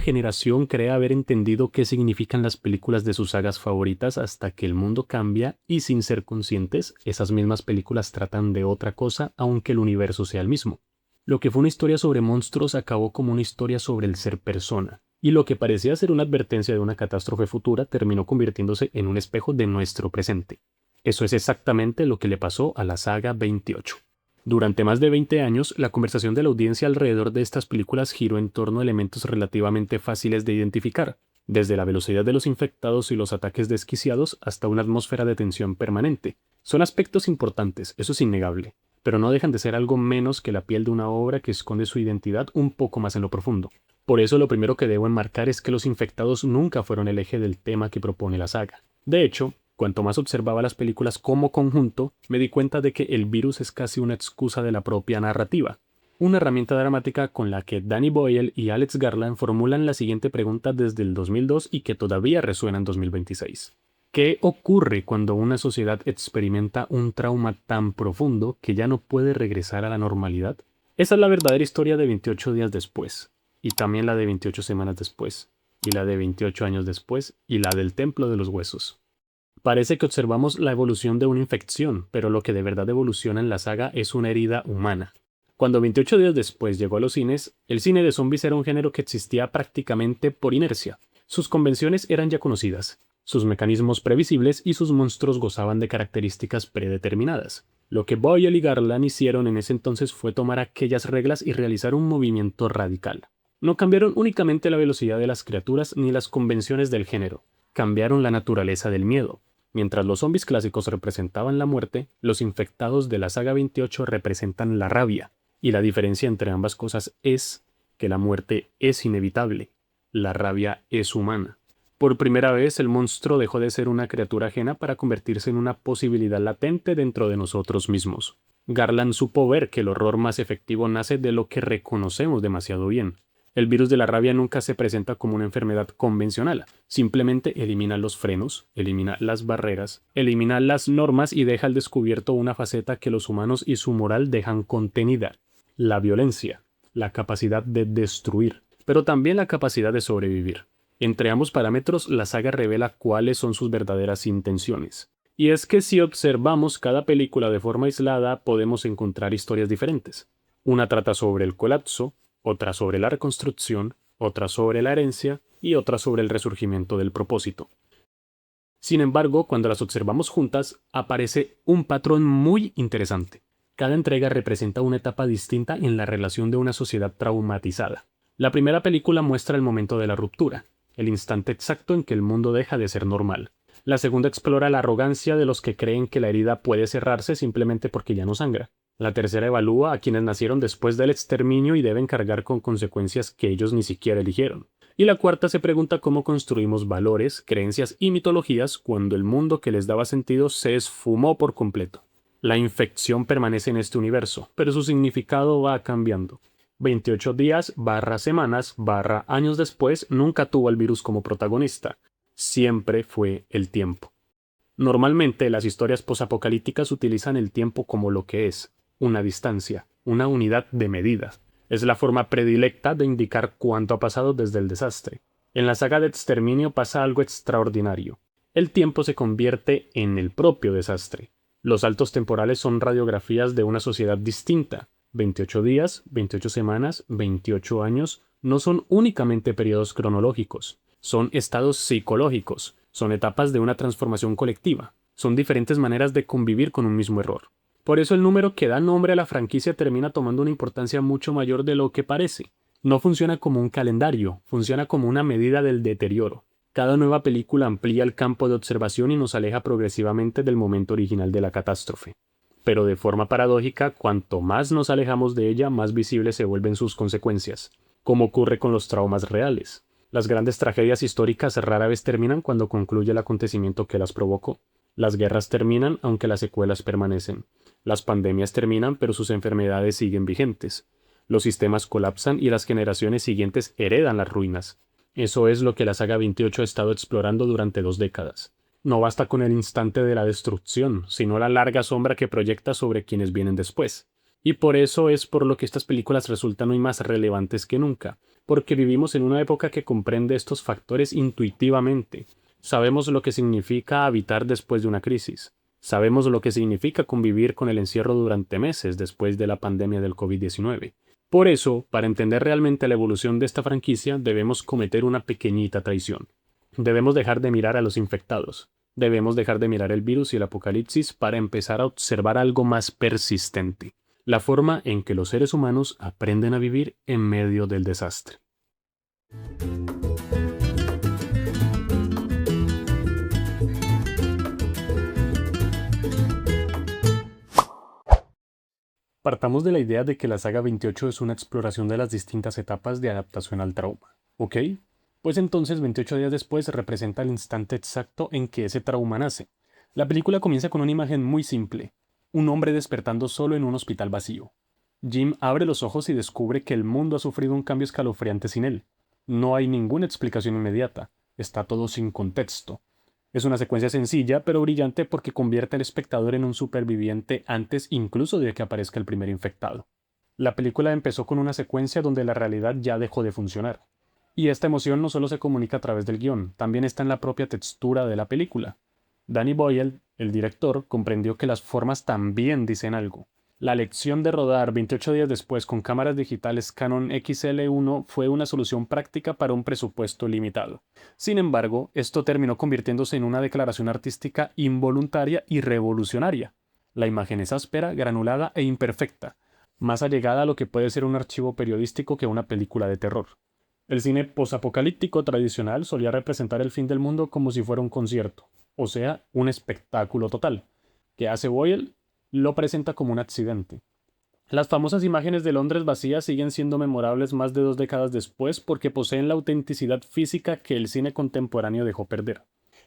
nueva generación cree haber entendido qué significan las películas de sus sagas favoritas hasta que el mundo cambia y sin ser conscientes, esas mismas películas tratan de otra cosa aunque el universo sea el mismo. Lo que fue una historia sobre monstruos acabó como una historia sobre el ser persona, y lo que parecía ser una advertencia de una catástrofe futura terminó convirtiéndose en un espejo de nuestro presente. Eso es exactamente lo que le pasó a la saga 28. Durante más de 20 años, la conversación de la audiencia alrededor de estas películas giró en torno a elementos relativamente fáciles de identificar, desde la velocidad de los infectados y los ataques desquiciados hasta una atmósfera de tensión permanente. Son aspectos importantes, eso es innegable, pero no dejan de ser algo menos que la piel de una obra que esconde su identidad un poco más en lo profundo. Por eso lo primero que debo enmarcar es que los infectados nunca fueron el eje del tema que propone la saga. De hecho, cuanto más observaba las películas como conjunto, me di cuenta de que el virus es casi una excusa de la propia narrativa. Una herramienta dramática con la que Danny Boyle y Alex Garland formulan la siguiente pregunta desde el 2002 y que todavía resuena en 2026. ¿Qué ocurre cuando una sociedad experimenta un trauma tan profundo que ya no puede regresar a la normalidad? Esa es la verdadera historia de 28 días después, y también la de 28 semanas después, y la de 28 años después, y la del Templo de los Huesos. Parece que observamos la evolución de una infección, pero lo que de verdad evoluciona en la saga es una herida humana. Cuando 28 días después llegó a los cines, el cine de zombies era un género que existía prácticamente por inercia. Sus convenciones eran ya conocidas, sus mecanismos previsibles y sus monstruos gozaban de características predeterminadas. Lo que Boyle y Garland hicieron en ese entonces fue tomar aquellas reglas y realizar un movimiento radical. No cambiaron únicamente la velocidad de las criaturas ni las convenciones del género, cambiaron la naturaleza del miedo. Mientras los zombies clásicos representaban la muerte, los infectados de la saga 28 representan la rabia, y la diferencia entre ambas cosas es que la muerte es inevitable, la rabia es humana. Por primera vez el monstruo dejó de ser una criatura ajena para convertirse en una posibilidad latente dentro de nosotros mismos. Garland supo ver que el horror más efectivo nace de lo que reconocemos demasiado bien. El virus de la rabia nunca se presenta como una enfermedad convencional, simplemente elimina los frenos, elimina las barreras, elimina las normas y deja al descubierto una faceta que los humanos y su moral dejan contenida: la violencia, la capacidad de destruir, pero también la capacidad de sobrevivir. Entre ambos parámetros, la saga revela cuáles son sus verdaderas intenciones. Y es que si observamos cada película de forma aislada, podemos encontrar historias diferentes. Una trata sobre el colapso, otra sobre la reconstrucción, otra sobre la herencia y otra sobre el resurgimiento del propósito. Sin embargo, cuando las observamos juntas, aparece un patrón muy interesante. Cada entrega representa una etapa distinta en la relación de una sociedad traumatizada. La primera película muestra el momento de la ruptura, el instante exacto en que el mundo deja de ser normal. La segunda explora la arrogancia de los que creen que la herida puede cerrarse simplemente porque ya no sangra. La tercera evalúa a quienes nacieron después del exterminio y deben cargar con consecuencias que ellos ni siquiera eligieron. Y la cuarta se pregunta cómo construimos valores, creencias y mitologías cuando el mundo que les daba sentido se esfumó por completo. La infección permanece en este universo, pero su significado va cambiando. 28 días, semanas, años después, nunca tuvo al virus como protagonista. Siempre fue el tiempo. Normalmente las historias posapocalípticas utilizan el tiempo como lo que es, una distancia, una unidad de medida. Es la forma predilecta de indicar cuánto ha pasado desde el desastre. En la saga de exterminio pasa algo extraordinario. El tiempo se convierte en el propio desastre. Los saltos temporales son radiografías de una sociedad distinta. 28 días, 28 semanas, 28 años no son únicamente periodos cronológicos, son estados psicológicos, son etapas de una transformación colectiva, son diferentes maneras de convivir con un mismo error. Por eso el número que da nombre a la franquicia termina tomando una importancia mucho mayor de lo que parece. No funciona como un calendario, funciona como una medida del deterioro. Cada nueva película amplía el campo de observación y nos aleja progresivamente del momento original de la catástrofe. Pero de forma paradójica, cuanto más nos alejamos de ella, más visibles se vuelven sus consecuencias, como ocurre con los traumas reales. Las grandes tragedias históricas rara vez terminan cuando concluye el acontecimiento que las provocó. Las guerras terminan aunque las secuelas permanecen. Las pandemias terminan pero sus enfermedades siguen vigentes. Los sistemas colapsan y las generaciones siguientes heredan las ruinas. Eso es lo que la saga 28 ha estado explorando durante 2 décadas. No basta con el instante de la destrucción, sino la larga sombra que proyecta sobre quienes vienen después. Y por eso es por lo que estas películas resultan hoy más relevantes que nunca, porque vivimos en una época que comprende estos factores intuitivamente. Sabemos lo que significa habitar después de una crisis. Sabemos lo que significa convivir con el encierro durante meses después de la pandemia del COVID-19. Por eso, para entender realmente la evolución de esta franquicia, debemos cometer una pequeñita traición. Debemos dejar de mirar a los infectados. Debemos dejar de mirar el virus y el apocalipsis para empezar a observar algo más persistente: la forma en que los seres humanos aprenden a vivir en medio del desastre. Partamos de la idea de que la saga 28 es una exploración de las distintas etapas de adaptación al trauma, ¿ok? Pues entonces 28 días después representa el instante exacto en que ese trauma nace. La película comienza con una imagen muy simple: un hombre despertando solo en un hospital vacío. Jim abre los ojos y descubre que el mundo ha sufrido un cambio escalofriante sin él. No hay ninguna explicación inmediata, está todo sin contexto. Es una secuencia sencilla, pero brillante porque convierte al espectador en un superviviente antes incluso de que aparezca el primer infectado. La película empezó con una secuencia donde la realidad ya dejó de funcionar. Y esta emoción no solo se comunica a través del guión, también está en la propia textura de la película. Danny Boyle, el director, comprendió que las formas también dicen algo. La lección de rodar 28 días después con cámaras digitales Canon XL1 fue una solución práctica para un presupuesto limitado. Sin embargo, esto terminó convirtiéndose en una declaración artística involuntaria y revolucionaria. La imagen es áspera, granulada e imperfecta, más allegada a lo que puede ser un archivo periodístico que una película de terror. El cine posapocalíptico tradicional solía representar el fin del mundo como si fuera un concierto, o sea, un espectáculo total. ¿Qué hace Boyle? Lo presenta como un accidente. Las famosas imágenes de Londres vacía siguen siendo memorables más de 2 décadas después porque poseen la autenticidad física que el cine contemporáneo dejó perder.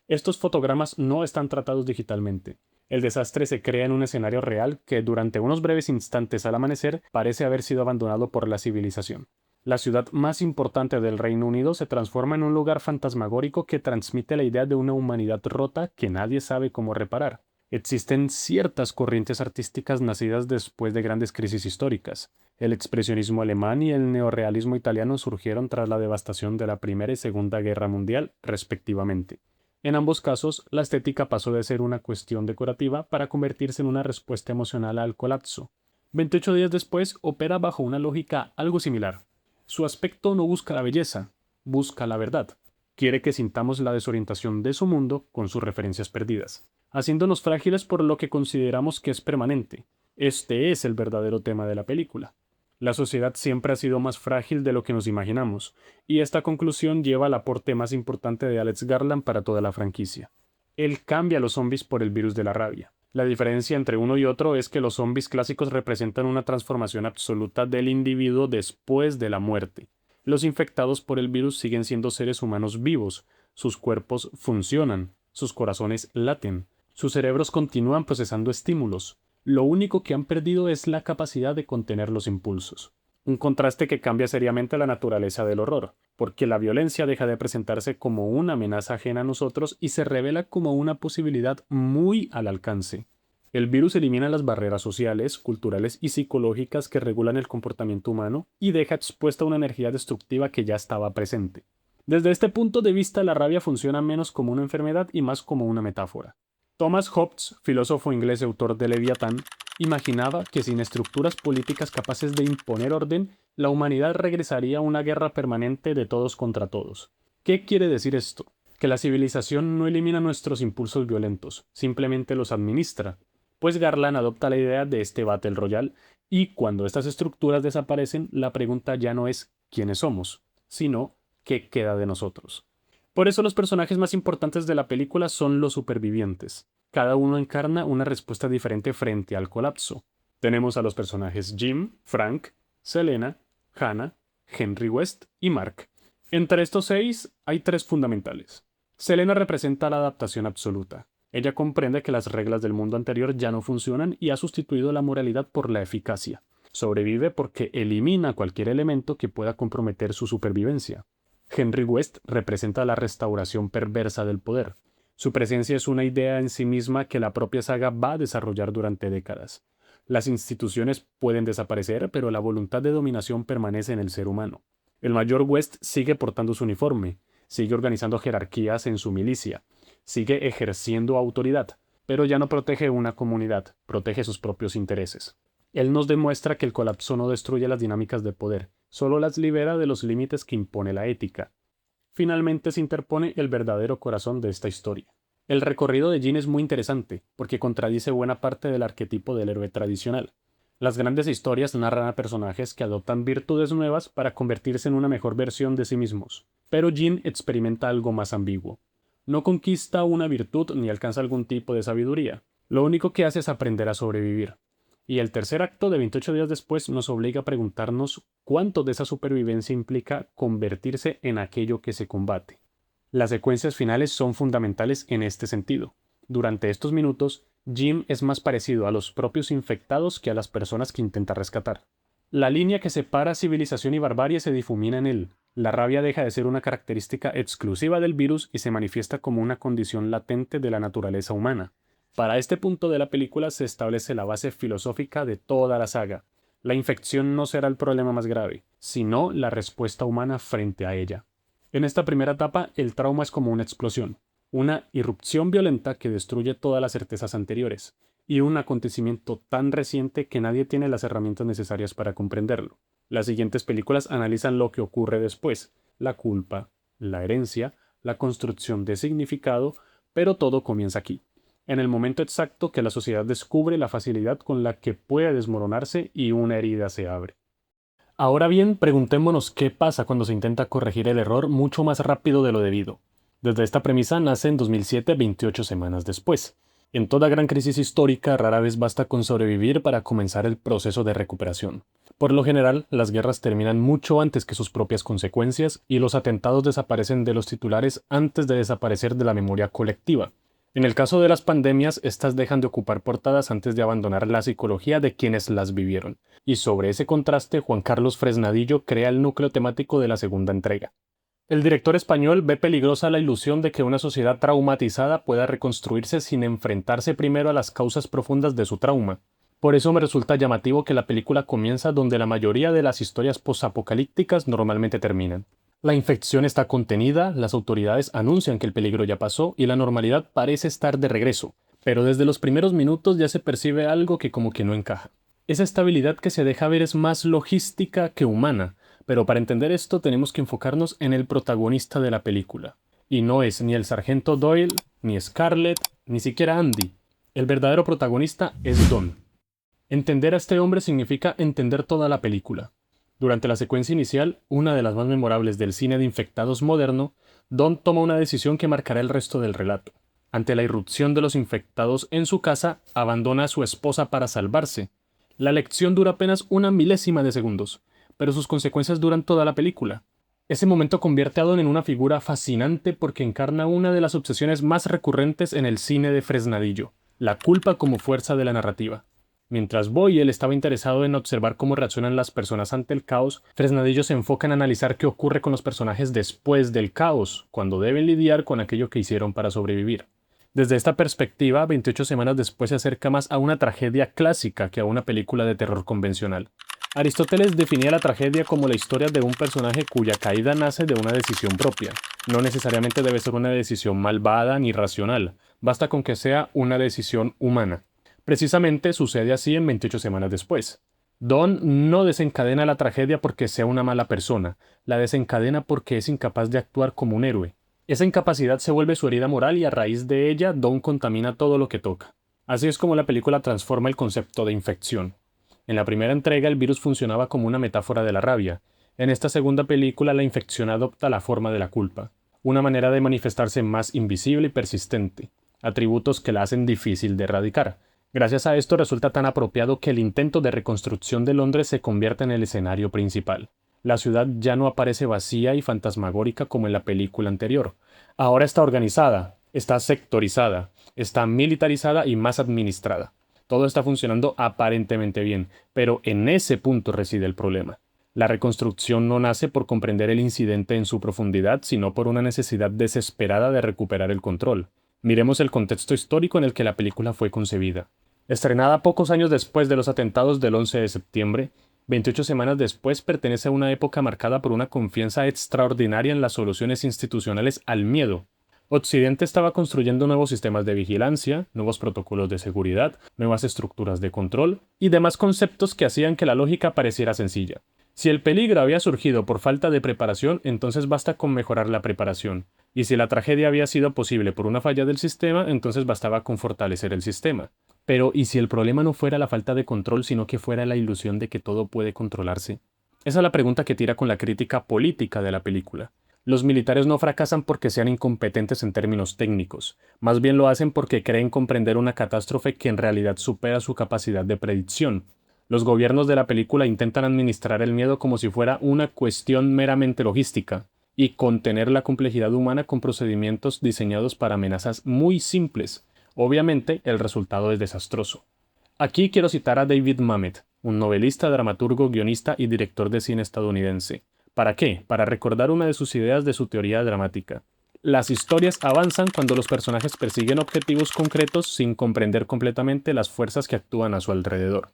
Estos fotogramas no están tratados digitalmente. El desastre se crea en un escenario real que durante unos breves instantes al amanecer parece haber sido abandonado por la civilización. La ciudad más importante del Reino Unido se transforma en un lugar fantasmagórico que transmite la idea de una humanidad rota que nadie sabe cómo reparar. Existen ciertas corrientes artísticas nacidas después de grandes crisis históricas. El expresionismo alemán y el neorrealismo italiano surgieron tras la devastación de la Primera y Segunda Guerra Mundial, respectivamente. En ambos casos, la estética pasó de ser una cuestión decorativa para convertirse en una respuesta emocional al colapso. 28 días después opera bajo una lógica algo similar. Su aspecto no busca la belleza, busca la verdad. Quiere que sintamos la desorientación de su mundo con sus referencias perdidas, haciéndonos frágiles por lo que consideramos que es permanente. Este es el verdadero tema de la película. La sociedad siempre ha sido más frágil de lo que nos imaginamos, y esta conclusión lleva al aporte más importante de Alex Garland para toda la franquicia. Él cambia a los zombies por el virus de la rabia. La diferencia entre uno y otro es que los zombies clásicos representan una transformación absoluta del individuo después de la muerte. Los infectados por el virus siguen siendo seres humanos vivos, sus cuerpos funcionan, sus corazones laten, sus cerebros continúan procesando estímulos. Lo único que han perdido es la capacidad de contener los impulsos. Un contraste que cambia seriamente la naturaleza del horror, porque la violencia deja de presentarse como una amenaza ajena a nosotros y se revela como una posibilidad muy al alcance. El virus elimina las barreras sociales, culturales y psicológicas que regulan el comportamiento humano y deja expuesta una energía destructiva que ya estaba presente. Desde este punto de vista, la rabia funciona menos como una enfermedad y más como una metáfora. Thomas Hobbes, filósofo inglés y autor de Leviatán, imaginaba que sin estructuras políticas capaces de imponer orden, la humanidad regresaría a una guerra permanente de todos contra todos. ¿Qué quiere decir esto? Que la civilización no elimina nuestros impulsos violentos, simplemente los administra. Pues Garland adopta la idea de este Battle Royale, y cuando estas estructuras desaparecen, la pregunta ya no es ¿quiénes somos?, sino ¿qué queda de nosotros? Por eso los personajes más importantes de la película son los supervivientes. Cada uno encarna una respuesta diferente frente al colapso. Tenemos a los personajes Jim, Frank, Selena, Hannah, Henry West y Mark. Entre estos 6 hay 3 fundamentales. Selena representa la adaptación absoluta. Ella comprende que las reglas del mundo anterior ya no funcionan y ha sustituido la moralidad por la eficacia. Sobrevive porque elimina cualquier elemento que pueda comprometer su supervivencia. Henry West representa la restauración perversa del poder. Su presencia es una idea en sí misma que la propia saga va a desarrollar durante décadas. Las instituciones pueden desaparecer, pero la voluntad de dominación permanece en el ser humano. El mayor West sigue portando su uniforme, sigue organizando jerarquías en su milicia, sigue ejerciendo autoridad, pero ya no protege una comunidad, protege sus propios intereses. Él nos demuestra que el colapso no destruye las dinámicas de poder, solo las libera de los límites que impone la ética. Finalmente se interpone el verdadero corazón de esta historia. El recorrido de Jin es muy interesante, porque contradice buena parte del arquetipo del héroe tradicional. Las grandes historias narran a personajes que adoptan virtudes nuevas para convertirse en una mejor versión de sí mismos. Pero Jin experimenta algo más ambiguo. No conquista una virtud ni alcanza algún tipo de sabiduría. Lo único que hace es aprender a sobrevivir. Y el tercer acto de 28 días después nos obliga a preguntarnos cuánto de esa supervivencia implica convertirse en aquello que se combate. Las secuencias finales son fundamentales en este sentido. Durante estos minutos, Jim es más parecido a los propios infectados que a las personas que intenta rescatar. La línea que separa civilización y barbarie se difumina en él. La rabia deja de ser una característica exclusiva del virus y se manifiesta como una condición latente de la naturaleza humana. Para este punto de la película se establece la base filosófica de toda la saga. La infección no será el problema más grave, sino la respuesta humana frente a ella. En esta primera etapa, el trauma es como una explosión, una irrupción violenta que destruye todas las certezas anteriores, y un acontecimiento tan reciente que nadie tiene las herramientas necesarias para comprenderlo. Las siguientes películas analizan lo que ocurre después, la culpa, la herencia, la construcción de significado, pero todo comienza aquí, en el momento exacto que la sociedad descubre la facilidad con la que puede desmoronarse y una herida se abre. Ahora bien, preguntémonos qué pasa cuando se intenta corregir el error mucho más rápido de lo debido. Desde esta premisa nace en 2007, 28 semanas después. En toda gran crisis histórica rara vez basta con sobrevivir para comenzar el proceso de recuperación. Por lo general, las guerras terminan mucho antes que sus propias consecuencias y los atentados desaparecen de los titulares antes de desaparecer de la memoria colectiva. En el caso de las pandemias, estas dejan de ocupar portadas antes de abandonar la psicología de quienes las vivieron. Y sobre ese contraste, Juan Carlos Fresnadillo crea el núcleo temático de la segunda entrega. El director español ve peligrosa la ilusión de que una sociedad traumatizada pueda reconstruirse sin enfrentarse primero a las causas profundas de su trauma. Por eso me resulta llamativo que la película comienza donde la mayoría de las historias posapocalípticas normalmente terminan. La infección está contenida, las autoridades anuncian que el peligro ya pasó y la normalidad parece estar de regreso, pero desde los primeros minutos ya se percibe algo que como que no encaja. Esa estabilidad que se deja ver es más logística que humana, pero para entender esto tenemos que enfocarnos en el protagonista de la película. Y no es ni el sargento Doyle, ni Scarlett, ni siquiera Andy. El verdadero protagonista es Don. Entender a este hombre significa entender toda la película. Durante la secuencia inicial, una de las más memorables del cine de infectados moderno, Don toma una decisión que marcará el resto del relato. Ante la irrupción de los infectados en su casa, abandona a su esposa para salvarse. La lección dura apenas una milésima de segundos, pero sus consecuencias duran toda la película. Ese momento convierte a Don en una figura fascinante porque encarna una de las obsesiones más recurrentes en el cine de Fresnadillo, la culpa como fuerza de la narrativa. Mientras Boyle estaba interesado en observar cómo reaccionan las personas ante el caos, Fresnadillo se enfoca en analizar qué ocurre con los personajes después del caos, cuando deben lidiar con aquello que hicieron para sobrevivir. Desde esta perspectiva, 28 semanas después se acerca más a una tragedia clásica que a una película de terror convencional. Aristóteles definía la tragedia como la historia de un personaje cuya caída nace de una decisión propia. No necesariamente debe ser una decisión malvada ni racional, basta con que sea una decisión humana. Precisamente sucede así en 28 semanas después. Don no desencadena la tragedia porque sea una mala persona, la desencadena porque es incapaz de actuar como un héroe. Esa incapacidad se vuelve su herida moral y a raíz de ella Don contamina todo lo que toca. Así es como la película transforma el concepto de infección. En la primera entrega el virus funcionaba como una metáfora de la rabia. En esta segunda película la infección adopta la forma de la culpa, una manera de manifestarse más invisible y persistente, atributos que la hacen difícil de erradicar. Gracias a esto resulta tan apropiado que el intento de reconstrucción de Londres se convierta en el escenario principal. La ciudad ya no aparece vacía y fantasmagórica como en la película anterior. Ahora está organizada, está sectorizada, está militarizada y más administrada. Todo está funcionando aparentemente bien, pero en ese punto reside el problema. La reconstrucción no nace por comprender el incidente en su profundidad, sino por una necesidad desesperada de recuperar el control. Miremos el contexto histórico en el que la película fue concebida. Estrenada pocos años después de los atentados del 11 de septiembre, 28 semanas después pertenece a una época marcada por una confianza extraordinaria en las soluciones institucionales al miedo. Occidente estaba construyendo nuevos sistemas de vigilancia, nuevos protocolos de seguridad, nuevas estructuras de control y demás conceptos que hacían que la lógica pareciera sencilla. Si el peligro había surgido por falta de preparación, entonces basta con mejorar la preparación. Y si la tragedia había sido posible por una falla del sistema, entonces bastaba con fortalecer el sistema. Pero, ¿y si el problema no fuera la falta de control, sino que fuera la ilusión de que todo puede controlarse? Esa es la pregunta que tira con la crítica política de la película. Los militares no fracasan porque sean incompetentes en términos técnicos, más bien lo hacen porque creen comprender una catástrofe que en realidad supera su capacidad de predicción. Los gobiernos de la película intentan administrar el miedo como si fuera una cuestión meramente logística, y contener la complejidad humana con procedimientos diseñados para amenazas muy simples. Obviamente, el resultado es desastroso. Aquí quiero citar a David Mamet, un novelista, dramaturgo, guionista y director de cine estadounidense. ¿Para qué? Para recordar una de sus ideas de su teoría dramática. Las historias avanzan cuando los personajes persiguen objetivos concretos sin comprender completamente las fuerzas que actúan a su alrededor.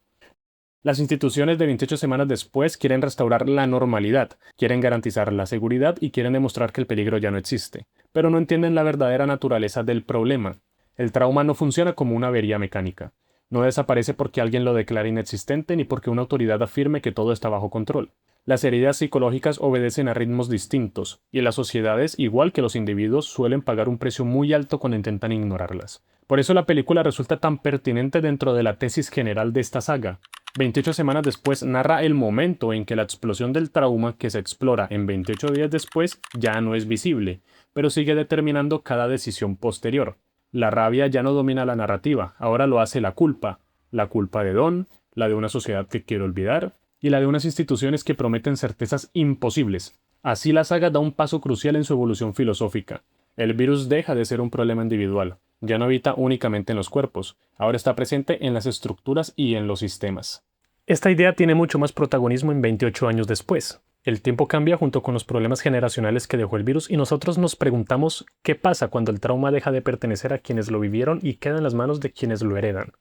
Las instituciones de 28 semanas después quieren restaurar la normalidad, quieren garantizar la seguridad y quieren demostrar que el peligro ya no existe, pero no entienden la verdadera naturaleza del problema. El trauma no funciona como una avería mecánica. No desaparece porque alguien lo declare inexistente ni porque una autoridad afirme que todo está bajo control. Las heridas psicológicas obedecen a ritmos distintos, y las sociedades, igual que los individuos, suelen pagar un precio muy alto cuando intentan ignorarlas. Por eso la película resulta tan pertinente dentro de la tesis general de esta saga. 28 semanas después narra el momento en que la explosión del trauma que se explora en 28 días después ya no es visible, pero sigue determinando cada decisión posterior. La rabia ya no domina la narrativa, ahora lo hace la culpa de Don, la de una sociedad que quiere olvidar, y la de unas instituciones que prometen certezas imposibles. Así la saga da un paso crucial en su evolución filosófica. El virus deja de ser un problema individual, ya no habita únicamente en los cuerpos, ahora está presente en las estructuras y en los sistemas. Esta idea tiene mucho más protagonismo en 28 años después. El tiempo cambia junto con los problemas generacionales que dejó el virus y nosotros nos preguntamos qué pasa cuando el trauma deja de pertenecer a quienes lo vivieron y queda en las manos de quienes lo heredan.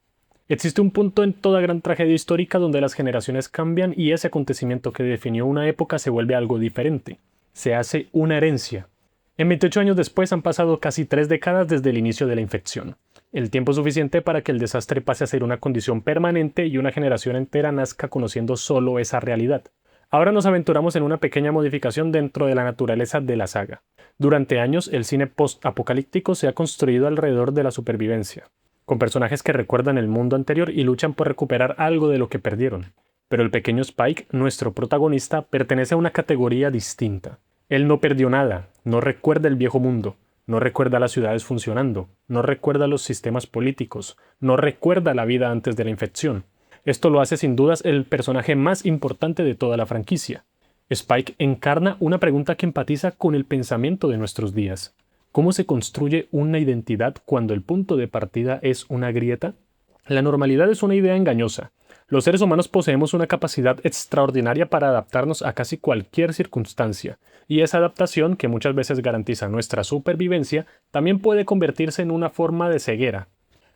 Existe un punto en toda gran tragedia histórica donde las generaciones cambian y ese acontecimiento que definió una época se vuelve algo diferente. Se hace una herencia. En 28 años después han pasado casi 3 décadas desde el inicio de la infección. El tiempo suficiente para que el desastre pase a ser una condición permanente y una generación entera nazca conociendo solo esa realidad. Ahora nos aventuramos en una pequeña modificación dentro de la naturaleza de la saga. Durante años, el cine post-apocalíptico se ha construido alrededor de la supervivencia, con personajes que recuerdan el mundo anterior y luchan por recuperar algo de lo que perdieron. Pero el pequeño Spike, nuestro protagonista, pertenece a una categoría distinta. Él no perdió nada, no recuerda el viejo mundo, no recuerda las ciudades funcionando, no recuerda los sistemas políticos, no recuerda la vida antes de la infección. Esto lo hace sin dudas el personaje más importante de toda la franquicia. Spike encarna una pregunta que empatiza con el pensamiento de nuestros días. ¿Cómo se construye una identidad cuando el punto de partida es una grieta? La normalidad es una idea engañosa. Los seres humanos poseemos una capacidad extraordinaria para adaptarnos a casi cualquier circunstancia, y esa adaptación, que muchas veces garantiza nuestra supervivencia, también puede convertirse en una forma de ceguera.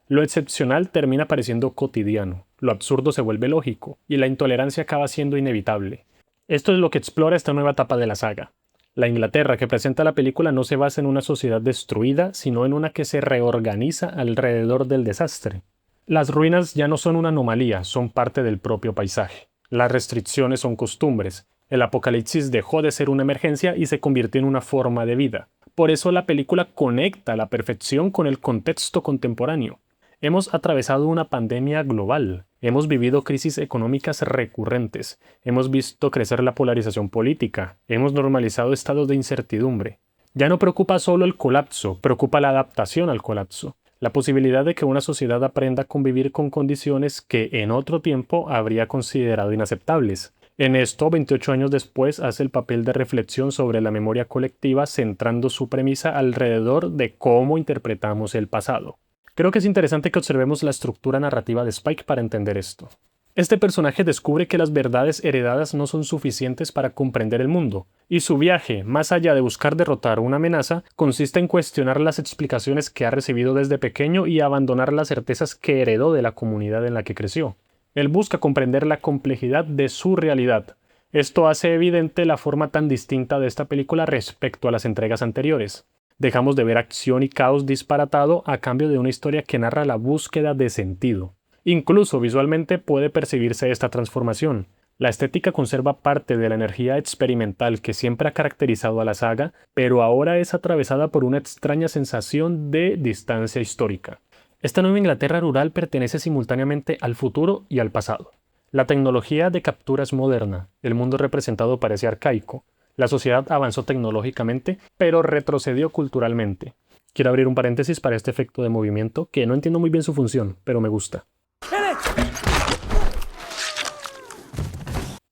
Lo excepcional termina pareciendo cotidiano, lo absurdo se vuelve lógico, y la intolerancia acaba siendo inevitable. Esto es lo que explora esta nueva etapa de la saga. La Inglaterra que presenta la película no se basa en una sociedad destruida, sino en una que se reorganiza alrededor del desastre. Las ruinas ya no son una anomalía, son parte del propio paisaje. Las restricciones son costumbres. El apocalipsis dejó de ser una emergencia y se convirtió en una forma de vida. Por eso la película conecta a la perfección con el contexto contemporáneo. Hemos atravesado una pandemia global, hemos vivido crisis económicas recurrentes, hemos visto crecer la polarización política, hemos normalizado estados de incertidumbre. Ya no preocupa solo el colapso, preocupa la adaptación al colapso, la posibilidad de que una sociedad aprenda a convivir con condiciones que en otro tiempo habría considerado inaceptables. En esto, 28 años después, hace el papel de reflexión sobre la memoria colectiva, centrando su premisa alrededor de cómo interpretamos el pasado. Creo que es interesante que observemos la estructura narrativa de Spike para entender esto. Este personaje descubre que las verdades heredadas no son suficientes para comprender el mundo, y su viaje, más allá de buscar derrotar una amenaza, consiste en cuestionar las explicaciones que ha recibido desde pequeño y abandonar las certezas que heredó de la comunidad en la que creció. Él busca comprender la complejidad de su realidad. Esto hace evidente la forma tan distinta de esta película respecto a las entregas anteriores. Dejamos de ver acción y caos disparatado a cambio de una historia que narra la búsqueda de sentido. Incluso visualmente puede percibirse esta transformación. La estética conserva parte de la energía experimental que siempre ha caracterizado a la saga, pero ahora es atravesada por una extraña sensación de distancia histórica. Esta Nueva Inglaterra rural pertenece simultáneamente al futuro y al pasado. La tecnología de captura es moderna, el mundo representado parece arcaico, la sociedad avanzó tecnológicamente, pero retrocedió culturalmente. Quiero abrir un paréntesis para este efecto de movimiento, que no entiendo muy bien su función, pero me gusta.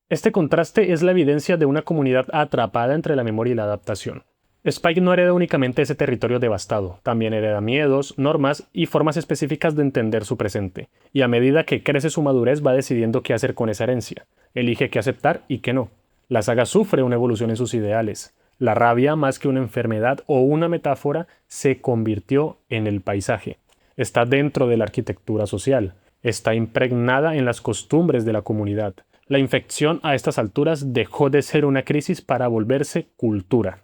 Este contraste es la evidencia de una comunidad atrapada entre la memoria y la adaptación. Spike no hereda únicamente ese territorio devastado, también hereda miedos, normas y formas específicas de entender su presente, y a medida que crece su madurez va decidiendo qué hacer con esa herencia, elige qué aceptar y qué no. La saga sufre una evolución en sus ideales. La rabia, más que una enfermedad o una metáfora, se convirtió en el paisaje. Está dentro de la arquitectura social, está impregnada en las costumbres de la comunidad. La infección a estas alturas dejó de ser una crisis para volverse cultura.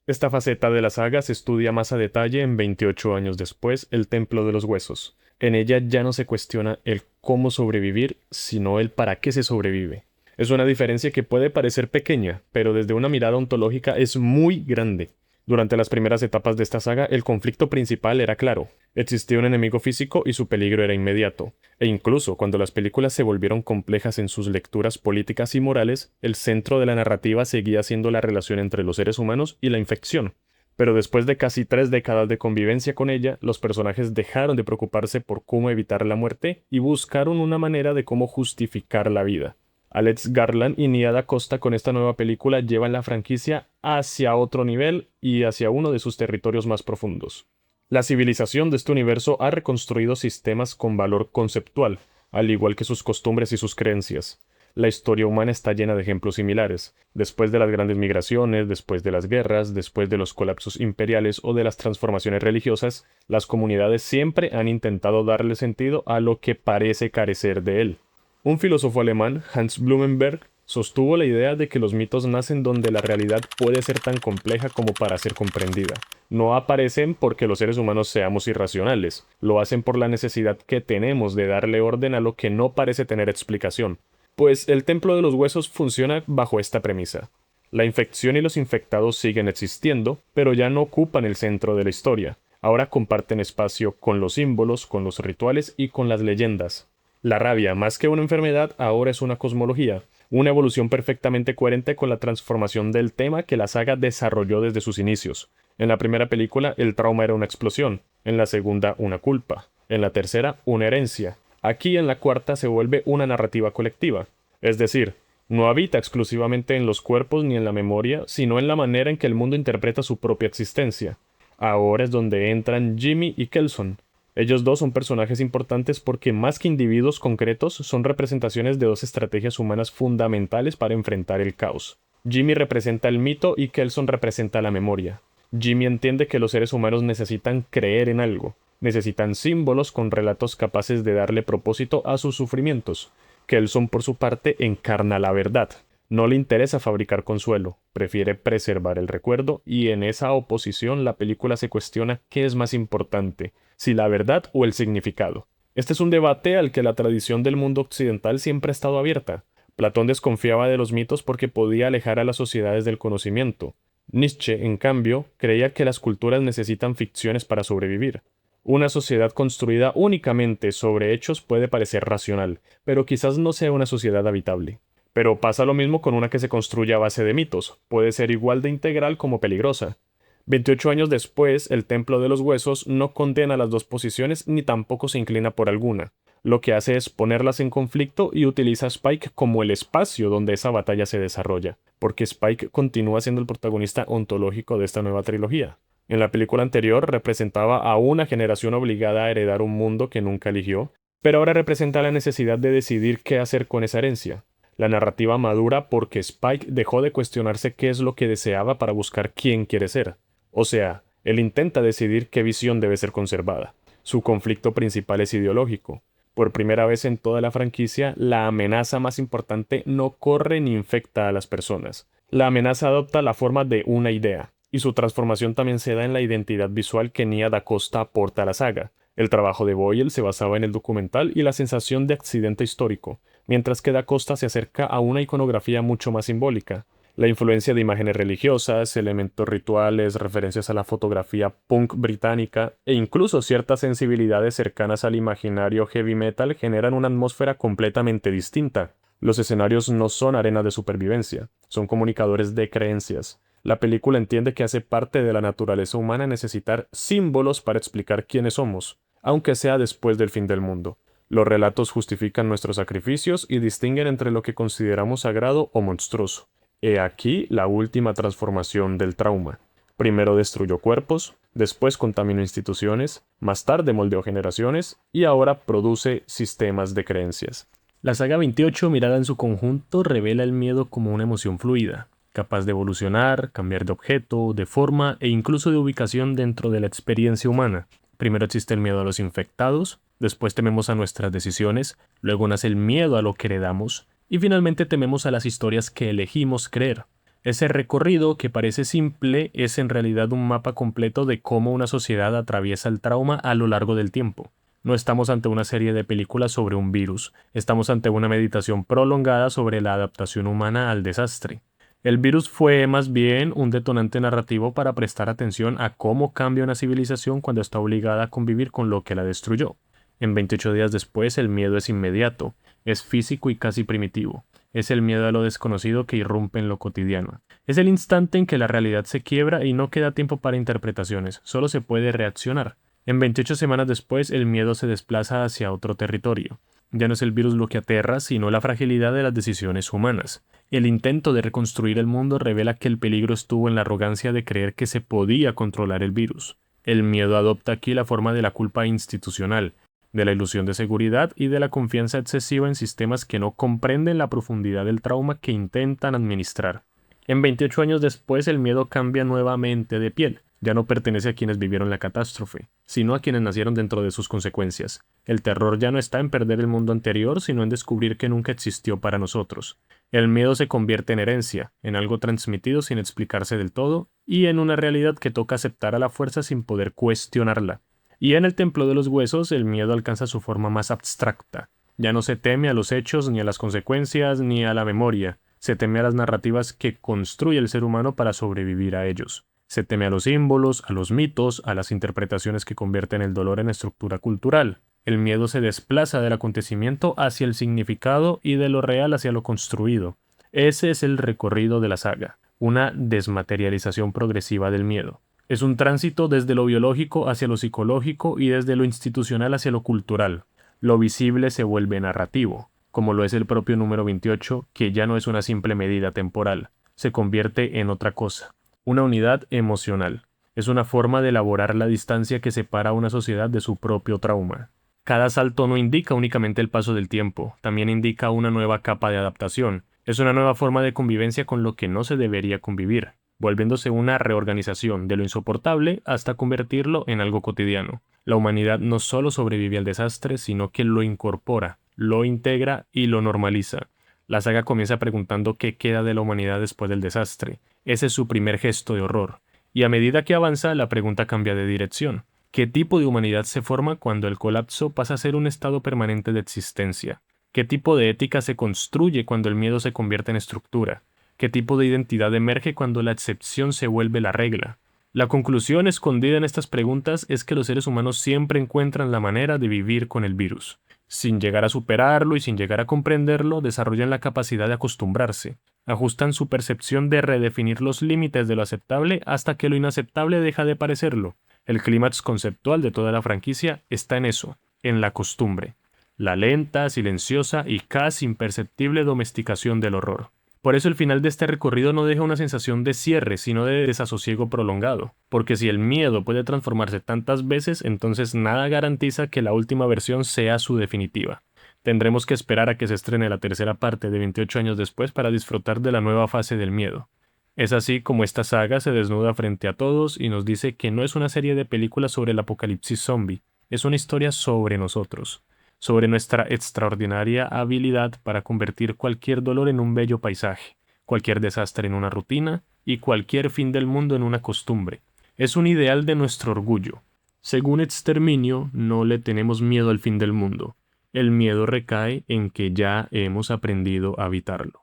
Esta faceta de la saga se estudia más a detalle en 28 años después, El Templo de los Huesos. En ella ya no se cuestiona el cómo sobrevivir, sino el para qué se sobrevive. Es una diferencia que puede parecer pequeña, pero desde una mirada ontológica es muy grande. Durante las primeras etapas de esta saga, el conflicto principal era claro. Existía un enemigo físico y su peligro era inmediato. E incluso cuando las películas se volvieron complejas en sus lecturas políticas y morales, el centro de la narrativa seguía siendo la relación entre los seres humanos y la infección. Pero después de casi 3 décadas de convivencia con ella, los personajes dejaron de preocuparse por cómo evitar la muerte y buscaron una manera de cómo justificar la vida. Alex Garland y Nia Da Costa con esta nueva película llevan la franquicia hacia otro nivel y hacia uno de sus territorios más profundos. La civilización de este universo ha reconstruido sistemas con valor conceptual, al igual que sus costumbres y sus creencias. La historia humana está llena de ejemplos similares. Después de las grandes migraciones, después de las guerras, después de los colapsos imperiales o de las transformaciones religiosas, las comunidades siempre han intentado darle sentido a lo que parece carecer de él. Un filósofo alemán, Hans Blumenberg, sostuvo la idea de que los mitos nacen donde la realidad puede ser tan compleja como para ser comprendida. No aparecen porque los seres humanos seamos irracionales, lo hacen por la necesidad que tenemos de darle orden a lo que no parece tener explicación. Pues el Templo de los Huesos funciona bajo esta premisa. La infección y los infectados siguen existiendo, pero ya no ocupan el centro de la historia. Ahora comparten espacio con los símbolos, con los rituales y con las leyendas. La rabia, más que una enfermedad, ahora es una cosmología, una evolución perfectamente coherente con la transformación del tema que la saga desarrolló desde sus inicios. En la primera película, el trauma era una explosión, en la segunda, una culpa, en la tercera, una herencia. Aquí en la cuarta se vuelve una narrativa colectiva, es decir, no habita exclusivamente en los cuerpos ni en la memoria, sino en la manera en que el mundo interpreta su propia existencia. Ahora es donde entran Jimmy y Kelson. Ellos dos son personajes importantes porque más que individuos concretos son representaciones de dos estrategias humanas fundamentales para enfrentar el caos. Jimmy representa el mito y Kelson representa la memoria. Jimmy entiende que los seres humanos necesitan creer en algo, necesitan símbolos con relatos capaces de darle propósito a sus sufrimientos. Kelson, por su parte, encarna la verdad. No le interesa fabricar consuelo, prefiere preservar el recuerdo y en esa oposición la película se cuestiona qué es más importante, si la verdad o el significado. Este es un debate al que la tradición del mundo occidental siempre ha estado abierta. Platón desconfiaba de los mitos porque podía alejar a las sociedades del conocimiento. Nietzsche, en cambio, creía que las culturas necesitan ficciones para sobrevivir. Una sociedad construida únicamente sobre hechos puede parecer racional, pero quizás no sea una sociedad habitable. Pero pasa lo mismo con una que se construye a base de mitos, puede ser igual de integral como peligrosa. 28 años después, el Templo de los Huesos no condena las dos posiciones ni tampoco se inclina por alguna. Lo que hace es ponerlas en conflicto y utiliza a Spike como el espacio donde esa batalla se desarrolla, porque Spike continúa siendo el protagonista ontológico de esta nueva trilogía. En la película anterior representaba a una generación obligada a heredar un mundo que nunca eligió, pero ahora representa la necesidad de decidir qué hacer con esa herencia. La narrativa madura porque Spike dejó de cuestionarse qué es lo que deseaba para buscar quién quiere ser. O sea, él intenta decidir qué visión debe ser conservada. Su conflicto principal es ideológico. Por primera vez en toda la franquicia, la amenaza más importante no corre ni infecta a las personas. La amenaza adopta la forma de una idea, y su transformación también se da en la identidad visual que Nia Da Costa aporta a la saga. El trabajo de Boyle se basaba en el documental y la sensación de accidente histórico, mientras que Da Costa se acerca a una iconografía mucho más simbólica. La influencia de imágenes religiosas, elementos rituales, referencias a la fotografía punk británica e incluso ciertas sensibilidades cercanas al imaginario heavy metal generan una atmósfera completamente distinta. Los escenarios no son arenas de supervivencia, son comunicadores de creencias. La película entiende que hace parte de la naturaleza humana necesitar símbolos para explicar quiénes somos, aunque sea después del fin del mundo. Los relatos justifican nuestros sacrificios y distinguen entre lo que consideramos sagrado o monstruoso. He aquí la última transformación del trauma. Primero destruyó cuerpos, después contaminó instituciones, más tarde moldeó generaciones y ahora produce sistemas de creencias. La saga 28, mirada en su conjunto, revela el miedo como una emoción fluida, capaz de evolucionar, cambiar de objeto, de forma e incluso de ubicación dentro de la experiencia humana. Primero existe el miedo a los infectados, después tememos a nuestras decisiones, luego nace el miedo a lo que heredamos, y finalmente tememos a las historias que elegimos creer. Ese recorrido, que parece simple, es en realidad un mapa completo de cómo una sociedad atraviesa el trauma a lo largo del tiempo. No estamos ante una serie de películas sobre un virus, estamos ante una meditación prolongada sobre la adaptación humana al desastre. El virus fue más bien un detonante narrativo para prestar atención a cómo cambia una civilización cuando está obligada a convivir con lo que la destruyó. En 28 días después, el miedo es inmediato, es físico y casi primitivo. Es el miedo a lo desconocido que irrumpe en lo cotidiano. Es el instante en que la realidad se quiebra y no queda tiempo para interpretaciones, solo se puede reaccionar. En 28 semanas después, el miedo se desplaza hacia otro territorio. Ya no es el virus lo que aterra, sino la fragilidad de las decisiones humanas. El intento de reconstruir el mundo revela que el peligro estuvo en la arrogancia de creer que se podía controlar el virus. El miedo adopta aquí la forma de la culpa institucional, de la ilusión de seguridad y de la confianza excesiva en sistemas que no comprenden la profundidad del trauma que intentan administrar. En 28 años después, el miedo cambia nuevamente de piel. Ya no pertenece a quienes vivieron la catástrofe, sino a quienes nacieron dentro de sus consecuencias. El terror ya no está en perder el mundo anterior, sino en descubrir que nunca existió para nosotros. El miedo se convierte en herencia, en algo transmitido sin explicarse del todo, y en una realidad que toca aceptar a la fuerza sin poder cuestionarla. Y en el Templo de los Huesos, el miedo alcanza su forma más abstracta. Ya no se teme a los hechos, ni a las consecuencias, ni a la memoria. Se teme a las narrativas que construye el ser humano para sobrevivir a ellos. Se teme a los símbolos, a los mitos, a las interpretaciones que convierten el dolor en estructura cultural. El miedo se desplaza del acontecimiento hacia el significado y de lo real hacia lo construido. Ese es el recorrido de la saga, una desmaterialización progresiva del miedo. Es un tránsito desde lo biológico hacia lo psicológico y desde lo institucional hacia lo cultural. Lo visible se vuelve narrativo, como lo es el propio número 28, que ya no es una simple medida temporal, se convierte en otra cosa. Una unidad emocional. Es una forma de elaborar la distancia que separa a una sociedad de su propio trauma. Cada salto no indica únicamente el paso del tiempo, también indica una nueva capa de adaptación. Es una nueva forma de convivencia con lo que no se debería convivir, volviéndose una reorganización de lo insoportable hasta convertirlo en algo cotidiano. La humanidad no solo sobrevive al desastre, sino que lo incorpora, lo integra y lo normaliza. La saga comienza preguntando qué queda de la humanidad después del desastre. Ese es su primer gesto de horror. Y a medida que avanza, la pregunta cambia de dirección. ¿Qué tipo de humanidad se forma cuando el colapso pasa a ser un estado permanente de existencia? ¿Qué tipo de ética se construye cuando el miedo se convierte en estructura? ¿Qué tipo de identidad emerge cuando la excepción se vuelve la regla? La conclusión escondida en estas preguntas es que los seres humanos siempre encuentran la manera de vivir con el virus. Sin llegar a superarlo y sin llegar a comprenderlo, desarrollan la capacidad de acostumbrarse. Ajustan su percepción de redefinir los límites de lo aceptable hasta que lo inaceptable deja de parecerlo. El clímax conceptual de toda la franquicia está en eso, en la costumbre. La lenta, silenciosa y casi imperceptible domesticación del horror. Por eso el final de este recorrido no deja una sensación de cierre, sino de desasosiego prolongado. Porque si el miedo puede transformarse tantas veces, entonces nada garantiza que la última versión sea su definitiva. Tendremos que esperar a que se estrene la tercera parte de 28 años después para disfrutar de la nueva fase del miedo. Es así como esta saga se desnuda frente a todos y nos dice que no es una serie de películas sobre el apocalipsis zombie, es una historia sobre nosotros, sobre nuestra extraordinaria habilidad para convertir cualquier dolor en un bello paisaje, cualquier desastre en una rutina y cualquier fin del mundo en una costumbre. Es un ideal de nuestro orgullo. Según Exterminio, no le tenemos miedo al fin del mundo. El miedo recae en que ya hemos aprendido a evitarlo.